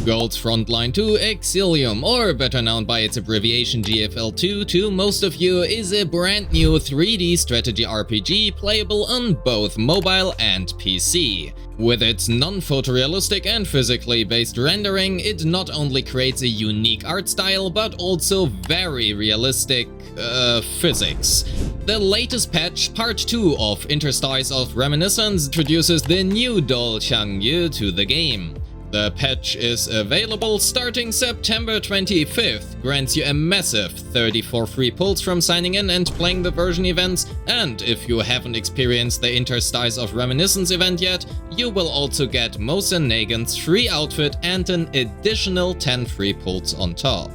Gold's Frontline to Exilium, or better known by its abbreviation GFL2 to most of you, is a brand new 3D strategy RPG playable on both mobile and PC. With its non-photorealistic and physically based rendering, it not only creates a unique art style, but also very realistic physics. The latest patch, Part 2 of Interstice of Reminiscence, introduces the new T-Doll Jiangyu to the game. The patch is available starting September 25th, grants you a massive 34 free pulls from signing in and playing the version events, and if you haven't experienced the Interstice of Reminiscence event yet, you will also get Mosen Nagin's free outfit and an additional 10 free pulls on top.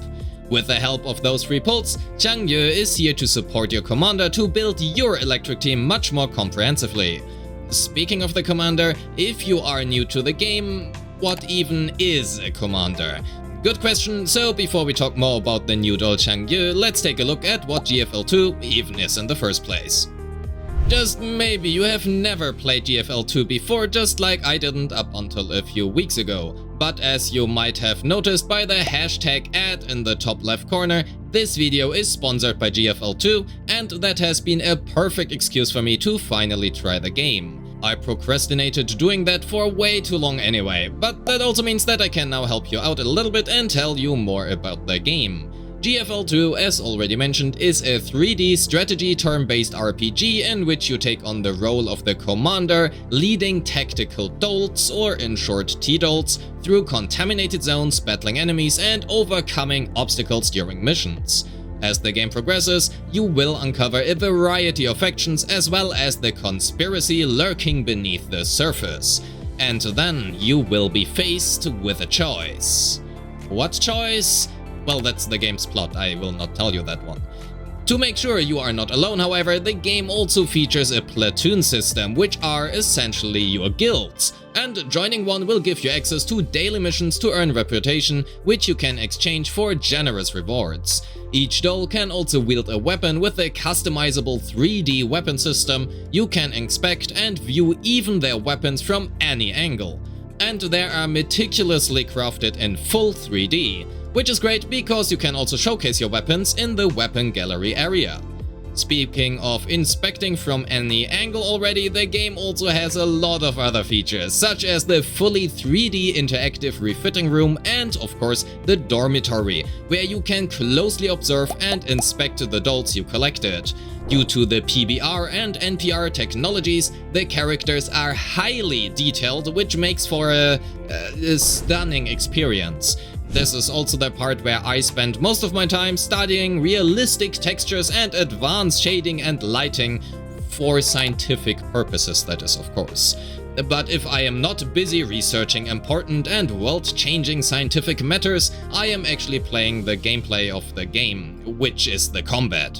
With the help of those free pulls, Jiangyu is here to support your commander to build your electric team much more comprehensively. Speaking of the commander, if you are new to the game, what even is a commander? Good question, so before we talk more about the new T-Doll Jiangyu, let's take a look at what GFL2 even is in the first place. Just maybe you have never played GFL2 before, just like I didn't up until a few weeks ago. But as you might have noticed by the hashtag ad in the top left corner, this video is sponsored by GFL2, and that has been a perfect excuse for me to finally try the game. I procrastinated doing that for way too long anyway, but that also means that I can now help you out a little bit and tell you more about the game. GFL2, as already mentioned, is a 3D strategy turn-based RPG in which you take on the role of the commander, leading tactical dolts, or in short T-Dolls, through contaminated zones, battling enemies, and overcoming obstacles during missions. As the game progresses, you will uncover a variety of factions as well as the conspiracy lurking beneath the surface. And then you will be faced with a choice. What choice? Well, that's the game's plot, I will not tell you that one. To make sure you are not alone, however, the game also features a platoon system, which are essentially your guilds. And joining one will give you access to daily missions to earn reputation, which you can exchange for generous rewards. Each doll can also wield a weapon with a customizable 3D weapon system. You can inspect and view even their weapons from any angle. And they are meticulously crafted in full 3D, which is great because you can also showcase your weapons in the weapon gallery area. Speaking of inspecting from any angle already, the game also has a lot of other features, such as the fully 3D interactive refitting room and, of course, the dormitory, where you can closely observe and inspect the dolls you collected. Due to the PBR and NPR technologies, the characters are highly detailed, which makes for a stunning experience. This is also the part where I spend most of my time studying realistic textures and advanced shading and lighting for scientific purposes, that is, of course. But if I am not busy researching important and world-changing scientific matters, I am actually playing the gameplay of the game, which is the combat.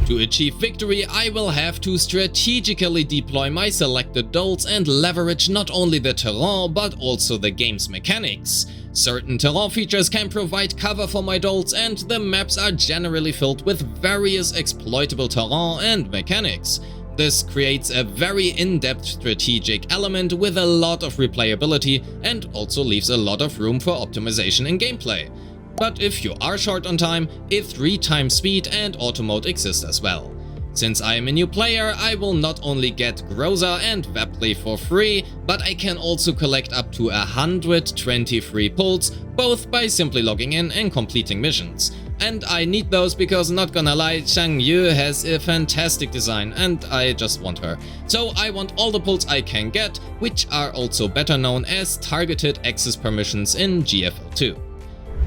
To achieve victory, I will have to strategically deploy my selected dolls and leverage not only the terrain, but also the game's mechanics. Certain terrain features can provide cover for my dolls, and the maps are generally filled with various exploitable terrain and mechanics. This creates a very in-depth strategic element with a lot of replayability and also leaves a lot of room for optimization in gameplay. But if you are short on time, a 3x speed and auto mode exists as well. Since I am a new player, I will not only get Groza and Vepli for free, but I can also collect up to 120 free pulls, both by simply logging in and completing missions. And I need those because, not gonna lie, Jiangyu has a fantastic design and I just want her. So I want all the pulls I can get, which are also better known as targeted access permissions in GFL2.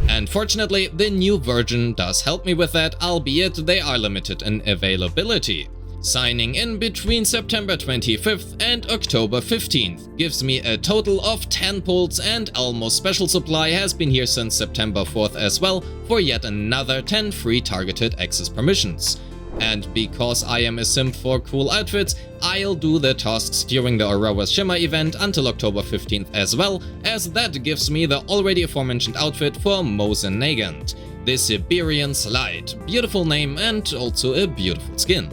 And fortunately, the new version does help me with that, albeit they are limited in availability. Signing in between September 25th and October 15th gives me a total of 10 pulls, and Almost Special Supply has been here since September 4th as well for yet another 10 free targeted access permissions. And because I am a simp for cool outfits, I'll do the tasks during the Aurora Shimmer event until October 15th as well, as that gives me the already aforementioned outfit for Mosen Nagin, the Siberian Slide. Beautiful name and also a beautiful skin.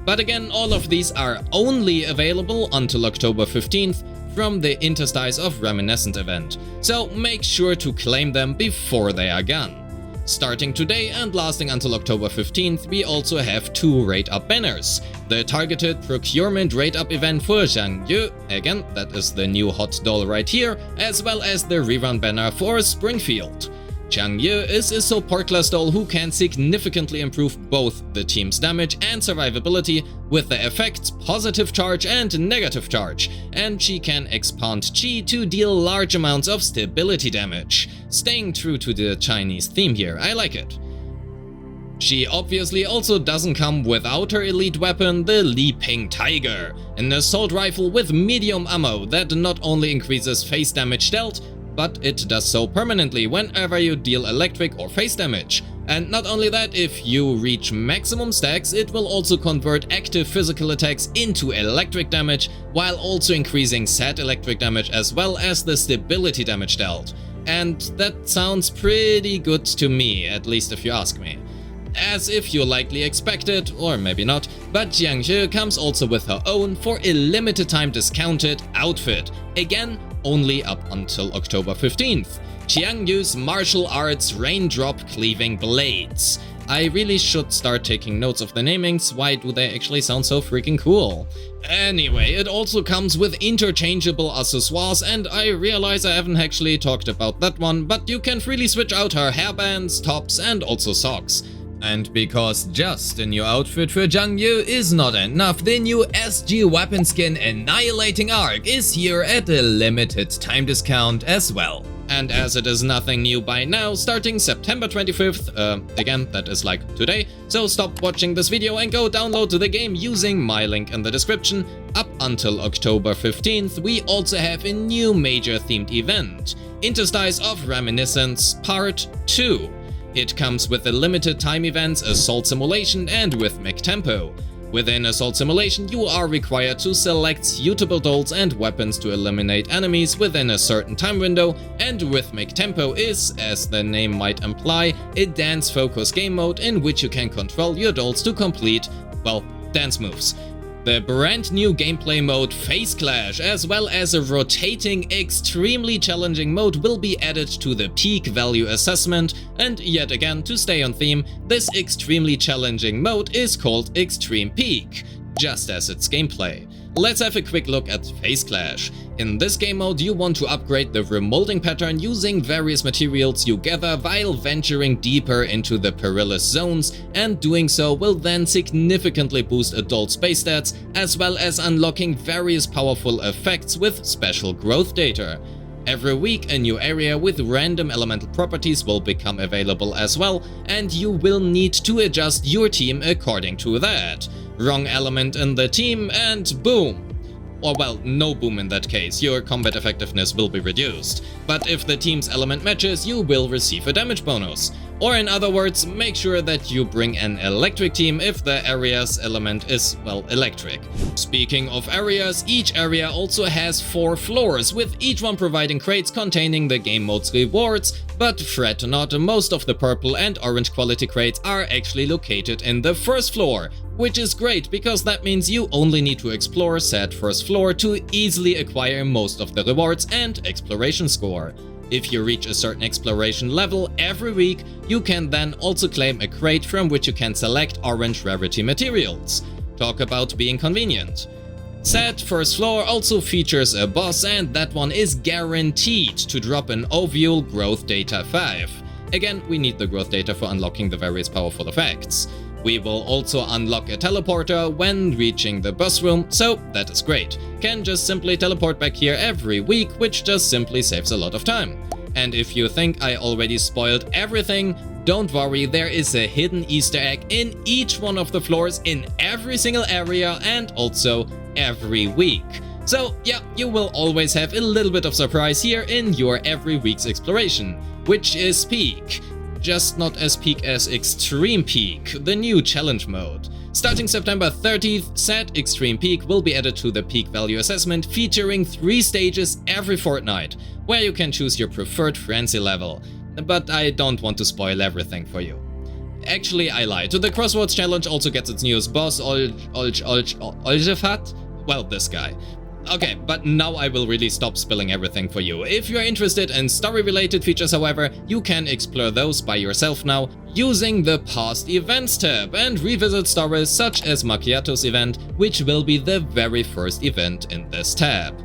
But again, all of these are only available until October 15th. from the Interstice of Reminiscence event, so make sure to claim them before they are gone. Starting today and lasting until October 15th, we also have 2 rate-up banners. The targeted procurement rate-up event for Jiangyu, again, that is the new hot doll right here, as well as the rerun banner for Springfield. Jiangyu is a support class doll who can significantly improve both the team's damage and survivability with the effects positive charge and negative charge, and she can expand chi to deal large amounts of stability damage. Staying true to the Chinese theme here, I like it. She obviously also doesn't come without her elite weapon, the Li Ping Tiger, an assault rifle with medium ammo that not only increases face damage dealt, but it does so permanently whenever you deal electric or face damage. And not only that, if you reach maximum stacks, it will also convert active physical attacks into electric damage, while also increasing set electric damage as well as the stability damage dealt. And that sounds pretty good to me, at least if you ask me. As if you likely expected, or maybe not, but Jiangyu comes also with her own for a limited time discounted outfit, again only up until October 15th. Jiangyu's martial arts raindrop cleaving blades. I really should start taking notes of the namings, why do they actually sound so freaking cool? Anyway, it also comes with interchangeable accessoires, and I realize I haven't actually talked about that one, but you can freely switch out her hairbands, tops and also socks. And because just a new outfit for Jiangyu is not enough, the new SG weapon skin Annihilating Arc is here at a limited time discount as well. And as it is nothing new by now, starting September 25th, again, that is like today, so stop watching this video and go download the game using my link in the description. Up until October 15th, we also have a new major themed event, Interstice of Reminiscence Part 2. It comes with the limited time events Assault Simulation and with Mech Tempo. Within Assault Simulation, you are required to select suitable dolls and weapons to eliminate enemies within a certain time window, and with Mech Tempo is, as the name might imply, a dance-focused game mode in which you can control your dolls to complete, well, dance moves. The brand new gameplay mode Face Clash, as well as a rotating, extremely challenging mode will be added to the peak value assessment, and yet again, to stay on theme, this extremely challenging mode is called Extreme Peak, just as its gameplay. Let's have a quick look at Face Clash. In this game mode, you want to upgrade the remolding pattern using various materials you gather while venturing deeper into the perilous zones, and doing so will then significantly boost adult space stats, as well as unlocking various powerful effects with special growth data. Every week, a new area with random elemental properties will become available as well, and you will need to adjust your team according to that. Wrong element in the team and boom! Or well, no boom in that case, your combat effectiveness will be reduced. But if the team's element matches, you will receive a damage bonus. Or in other words, make sure that you bring an electric team if the area's element is, well, electric. Speaking of areas, each area also has 4 floors, with each one providing crates containing the game mode's rewards, but fret not, most of the purple and orange quality crates are actually located in the first floor, which is great because that means you only need to explore said first floor to easily acquire most of the rewards and exploration score. If you reach a certain exploration level every week, you can then also claim a crate from which you can select orange rarity materials. Talk about being convenient. Said first floor also features a boss, and that one is guaranteed to drop an ovule growth data 5. Again, we need the growth data for unlocking the various powerful effects. We will also unlock a teleporter when reaching the boss room, so that is great. Can just simply teleport back here every week, which just simply saves a lot of time. And if you think I already spoiled everything, don't worry, there is a hidden Easter egg in each one of the floors in every single area and also every week. So yeah, you will always have a little bit of surprise here in your every week's exploration, which is Peak. Just not as peak as Extreme Peak, the new challenge mode. Starting September 30th, said Extreme Peak will be added to the peak value assessment, featuring 3 stages every fortnight, where you can choose your preferred frenzy level. But I don't want to spoil everything for you. Actually, I lied. The Crossroads challenge also gets its newest boss, Oljefat? Well, this guy. Okay, but now I will really stop spilling everything for you. If you're interested in story-related features, however, you can explore those by yourself now using the Past Events tab and revisit stories such as Macchiato's event, which will be the very first event in this tab.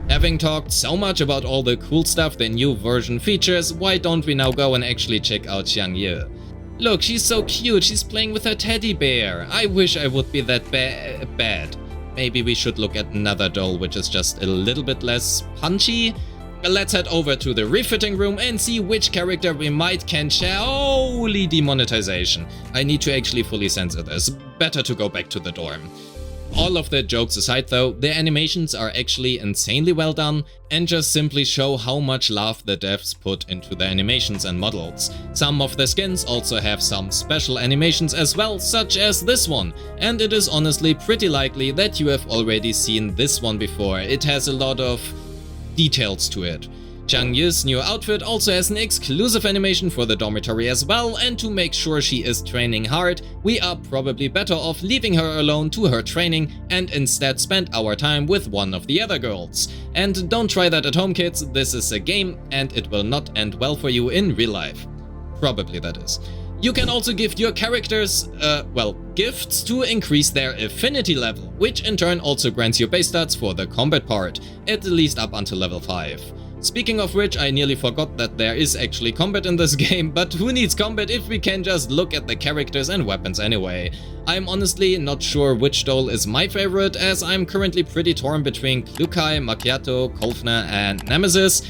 Having talked so much about all the cool stuff the new version features, why don't we now go and actually check out Jiangyu? Look, she's so cute, she's playing with her teddy bear. I wish I would be that bad. Maybe we should look at another doll which is just a little bit less punchy. Let's head over to the refitting room and see which character we might can share. Holy demonetization. I need to actually fully censor this. Better to go back to the dorm. All of the jokes aside though, the animations are actually insanely well done and just simply show how much love the devs put into the animations and models. Some of the skins also have some special animations as well, such as this one, and it is honestly pretty likely that you have already seen this one before. It has a lot of details to it. Jiangyu's new outfit also has an exclusive animation for the dormitory as well, and to make sure she is training hard, we are probably better off leaving her alone to her training and instead spend our time with one of the other girls. And don't try that at home, kids, this is a game and it will not end well for you in real life. Probably, that is. You can also gift your characters, gifts to increase their affinity level, which in turn also grants you base stats for the combat part, at least up until level 5. Speaking of which, I nearly forgot that there is actually combat in this game, but who needs combat if we can just look at the characters and weapons anyway? I'm honestly not sure which doll is my favorite, as I'm currently pretty torn between Klukai, Macchiato, Kolfner and Nemesis.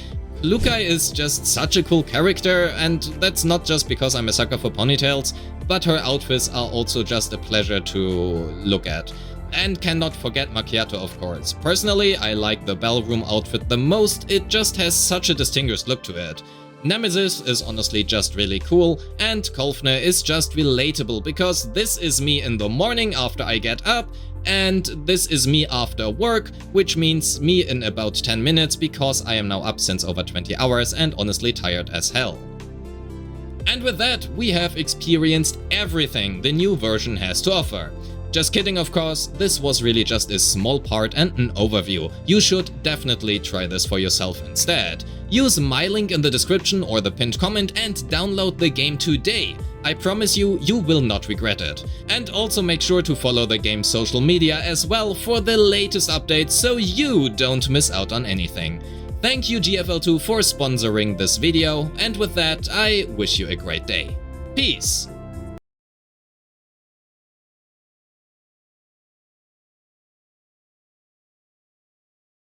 Klukai is just such a cool character, and that's not just because I'm a sucker for ponytails, but her outfits are also just a pleasure to look at. And cannot forget Macchiato, of course. Personally, I like the ballroom outfit the most, it just has such a distinguished look to it. Nemesis is honestly just really cool, and Kolfner is just relatable because this is me in the morning after I get up, and this is me after work, which means me in about 10 minutes because I am now up since over 20 hours and honestly tired as hell. And with that, we have experienced everything the new version has to offer. Just kidding, of course, this was really just a small part and an overview. You should definitely try this for yourself instead. Use my link in the description or the pinned comment and download the game today. I promise you, you will not regret it. And also make sure to follow the game's social media as well for the latest updates so you don't miss out on anything. Thank you GFL2 for sponsoring this video, and with that, I wish you a great day. Peace!